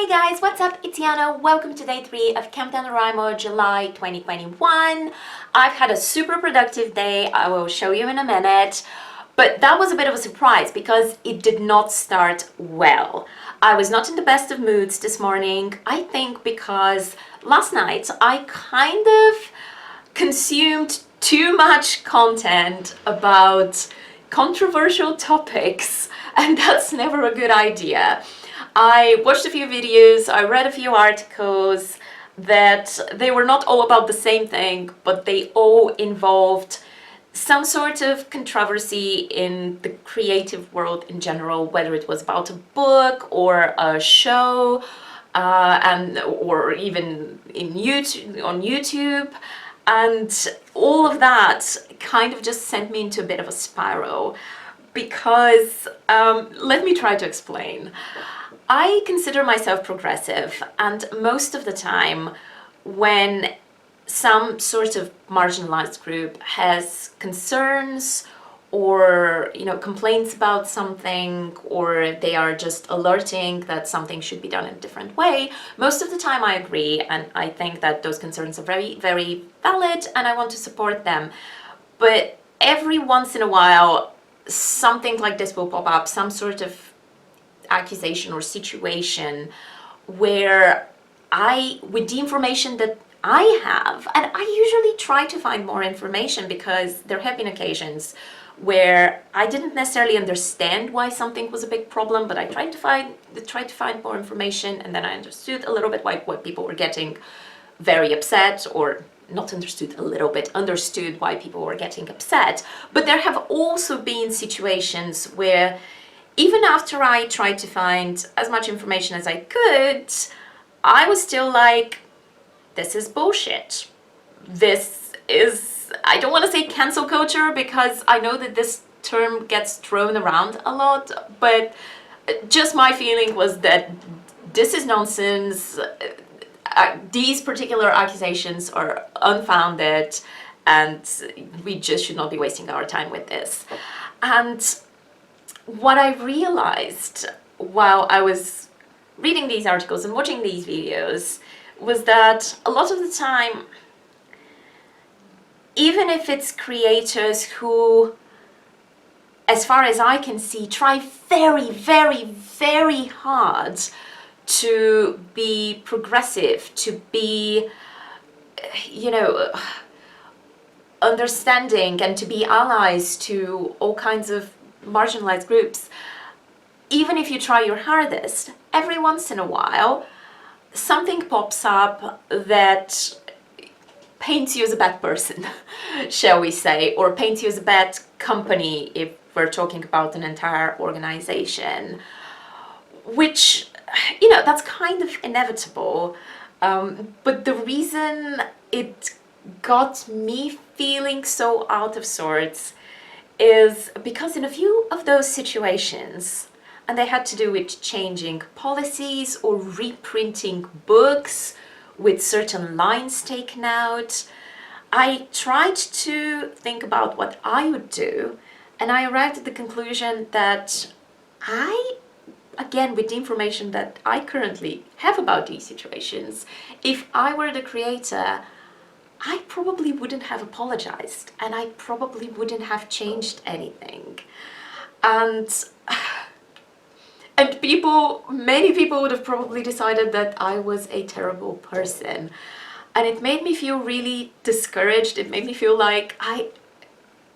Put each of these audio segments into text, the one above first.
Hey guys, what's up? It's Yana. Welcome to day 3 of Camp NaNoWriMo July 2021. I've had a super productive day. I will show you in a minute. But that was a bit of a surprise because it did not start well. I was not in the best of moods this morning. I think because last night I kind of consumed too much content about controversial topics, and that's never a good idea. I watched a few videos, I read a few articles that they were not all about the same thing, but they all involved some sort of controversy in the creative world in general, whether it was about a book or a show, or even in on YouTube. And all of that kind of just sent me into a bit of a spiral because, let me try to explain. I consider myself progressive, and most of the time when some sort of marginalized group has concerns or complaints about something, or they are just alerting that something should be done in a different way, most of the time I agree, and I think that those concerns are very, very valid and I want to support them. But every once in a while something like this will pop up, some sort of accusation or situation where with the information that I have, and I usually try to find more information because there have been occasions where I didn't necessarily understand why something was a big problem, but I tried to find more information, and then I understood a little bit why people were getting very upset, or not understood a little bit, understood why people were getting upset. But there have also been situations where even after I tried to find as much information as I could, I was still like, this is bullshit. This is, I don't want to say cancel culture because I know that this term gets thrown around a lot, but just my feeling was that this is nonsense. These particular accusations are unfounded and we just should not be wasting our time with this. And what I realized while I was reading these articles and watching these videos was that a lot of the time, even if it's creators who, as far as I can see, try very, very, very hard to be progressive, to be, understanding and to be allies to all kinds of marginalized groups, even if you try your hardest, every once in a while something pops up that paints you as a bad person, shall we say, or paints you as a bad company if we're talking about an entire organization, which, that's kind of inevitable. But the reason it got me feeling so out of sorts is because in a few of those situations, and they had to do with changing policies or reprinting books with certain lines taken out, I tried to think about what I would do, and I arrived at the conclusion that again, with the information that I currently have about these situations, if I were the creator, I probably wouldn't have apologized and I probably wouldn't have changed anything. And many people would have probably decided that I was a terrible person. And it made me feel really discouraged. It made me feel like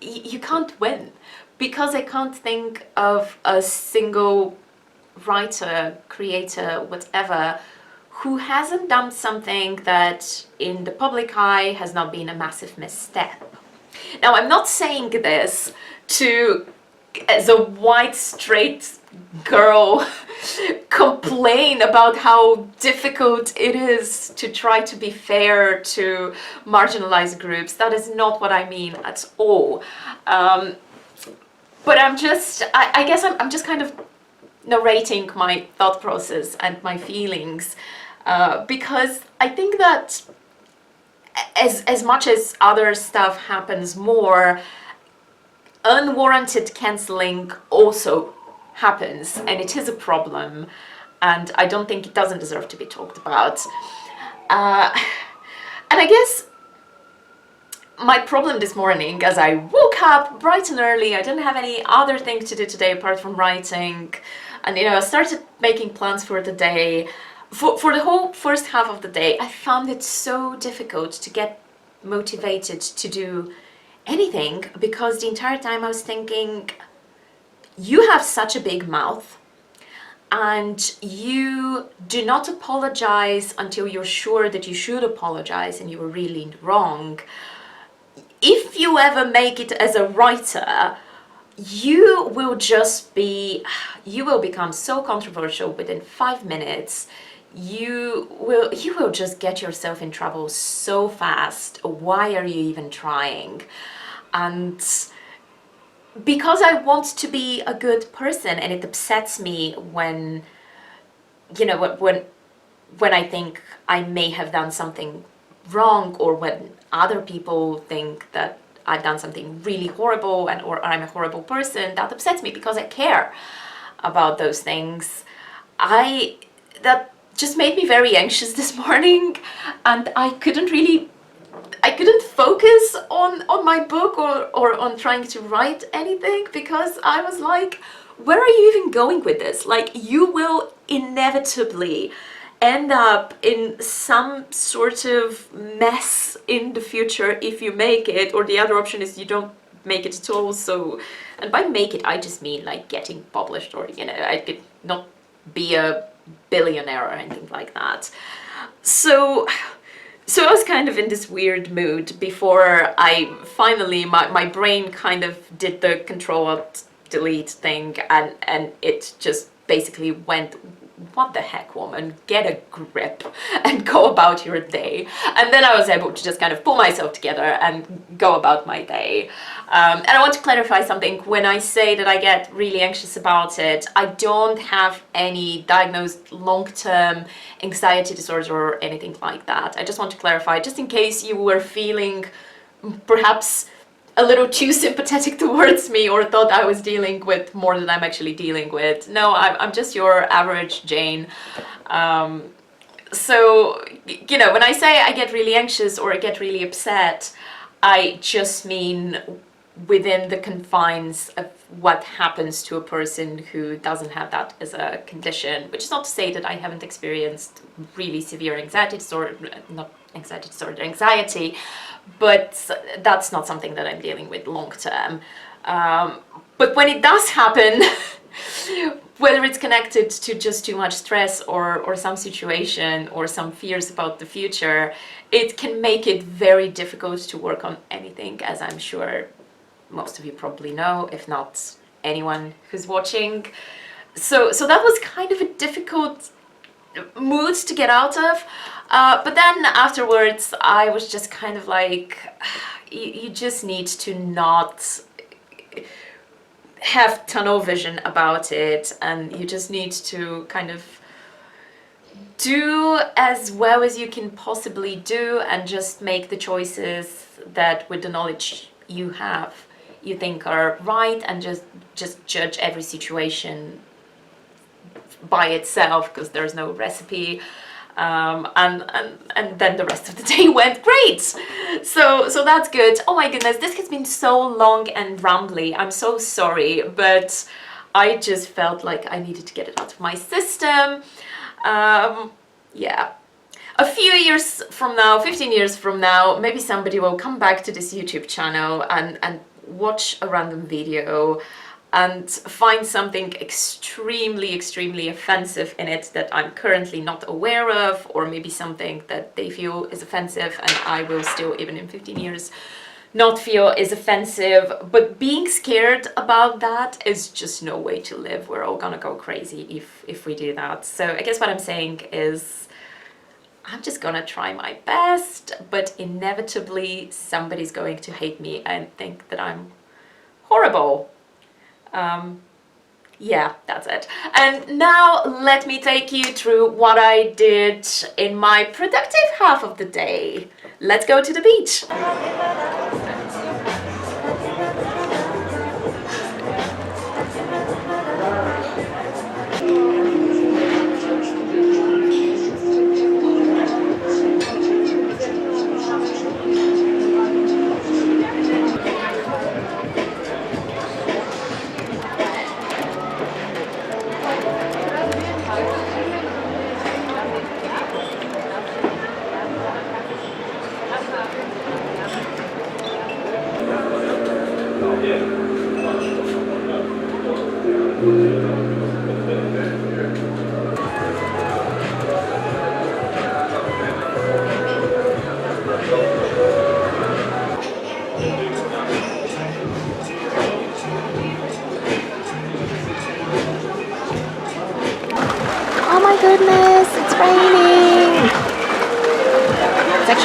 you can't win, because I can't think of a single writer, creator, whatever, who hasn't done something that in the public eye has not been a massive misstep. Now, I'm not saying this as a white, straight girl complain about how difficult it is to try to be fair to marginalized groups. That is not what I mean at all. But I guess I'm just kind of narrating my thought process and my feelings, because I think that as much as other stuff happens more, unwarranted cancelling also happens, and it is a problem. and I don't think it doesn't deserve to be talked about. And I guess my problem this morning, as I woke up bright and early, I didn't have any other thing to do today apart from writing, and I started making plans for the day. For the whole first half of the day, I found it so difficult to get motivated to do anything, because the entire time I was thinking, you have such a big mouth and you do not apologize until you're sure that you should apologize and you were really wrong. If you ever make it as a writer, you will become so controversial within 5 minutes. You will just get yourself in trouble so fast. Why are you even trying? And because I want to be a good person, and it upsets me when when I think I may have done something wrong, or when other people think that I've done something really horrible or I'm a horrible person. That upsets me because I care about those things. That just made me very anxious this morning, and I couldn't focus on my book or on trying to write anything, because I was like, where are you even going with this? Like, you will inevitably end up in some sort of mess in the future if you make it, or the other option is you don't make it at all. So, and by make it, I just mean like getting published, or I could not be a billionaire or anything like that. So I was kind of in this weird mood before I finally, my brain kind of did the Control-Alt-Delete thing, and it just basically went, what the heck, woman, get a grip and go about your day. And then I was able to just kind of pull myself together and go about my day. And I want to clarify something. When I say that I get really anxious about it, I don't have any diagnosed long-term anxiety disorder or anything like that. I just want to clarify, just in case you were feeling perhaps a little too sympathetic towards me, or thought I was dealing with more than I'm actually dealing with. No, I'm just your average Jane. So, when I say I get really anxious or I get really upset, I just mean within the confines of what happens to a person who doesn't have that as a condition, which is not to say that I haven't experienced really severe anxiety disorder, not anxiety disorder, anxiety, but that's not something that I'm dealing with long term. But when it does happen, whether it's connected to just too much stress or some situation or some fears about the future, it can make it very difficult to work on anything, as I'm sure most of you probably know, if not anyone who's watching. So that was kind of a difficult mood to get out of. But then afterwards, I was just kind of like, you just need to not have tunnel vision about it, and you just need to kind of do as well as you can possibly do, and just make the choices that, with the knowledge you have, you think are right, and just judge every situation by itself, because there's no recipe. And then the rest of the day went great. So that's good. Oh my goodness, this has been so long and rambly. I'm so sorry, but I just felt like I needed to get it out of my system. Yeah. A few years from now, 15 years from now, maybe somebody will come back to this YouTube channel and watch a random video and find something extremely offensive in it that I'm currently not aware of, or maybe something that they feel is offensive and I will still, even in 15 years, not feel is offensive. But being scared about that is just no way to live. We're all gonna go crazy if we do that. So I guess what I'm saying is, I'm just gonna try my best, but inevitably somebody's going to hate me and think that I'm horrible. Yeah, that's it. And now let me take you through what I did in my productive half of the day. Let's go to the beach.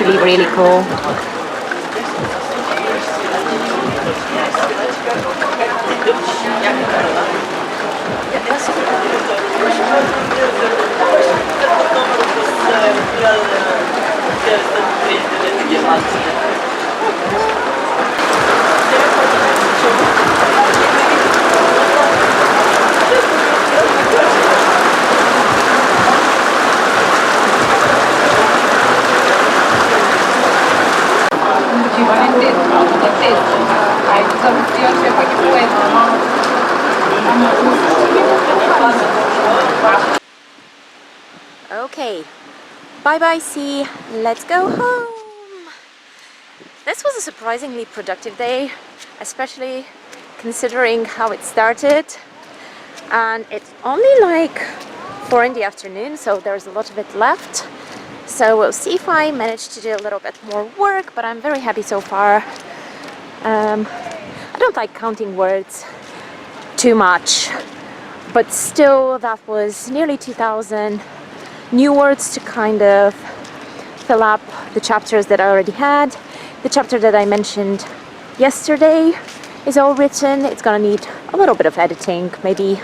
actually really cool. Okay, bye bye C, let's go home. This was a surprisingly productive day, especially considering how it started, and it's only like 4 in the afternoon, so there's a lot of it left. So we'll see if I manage to do a little bit more work, but I'm very happy so far. I don't like counting words too much, but still that was nearly 2,000 new words to kind of fill up the chapters that I already had. The chapter that I mentioned yesterday is all written. It's gonna need a little bit of editing, maybe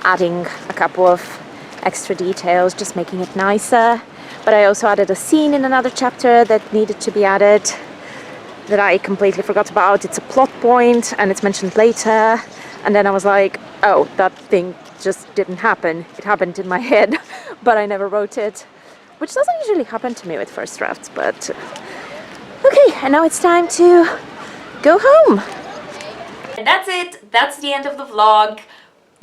adding a couple of extra details, just making it nicer. But I also added a scene in another chapter that needed to be added that I completely forgot about. It's a plot point and it's mentioned later, and then I was like, oh, that thing just didn't happen. It happened in my head, but I never wrote it, which doesn't usually happen to me with first drafts. But okay, and now it's time to go home. And that's it. That's the end of the vlog.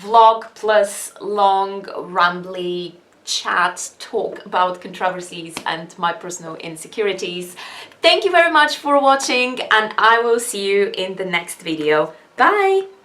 Vlog plus long, rambly chat, talk about controversies and my personal insecurities. Thank you very much for watching, and I will see you in the next video. Bye!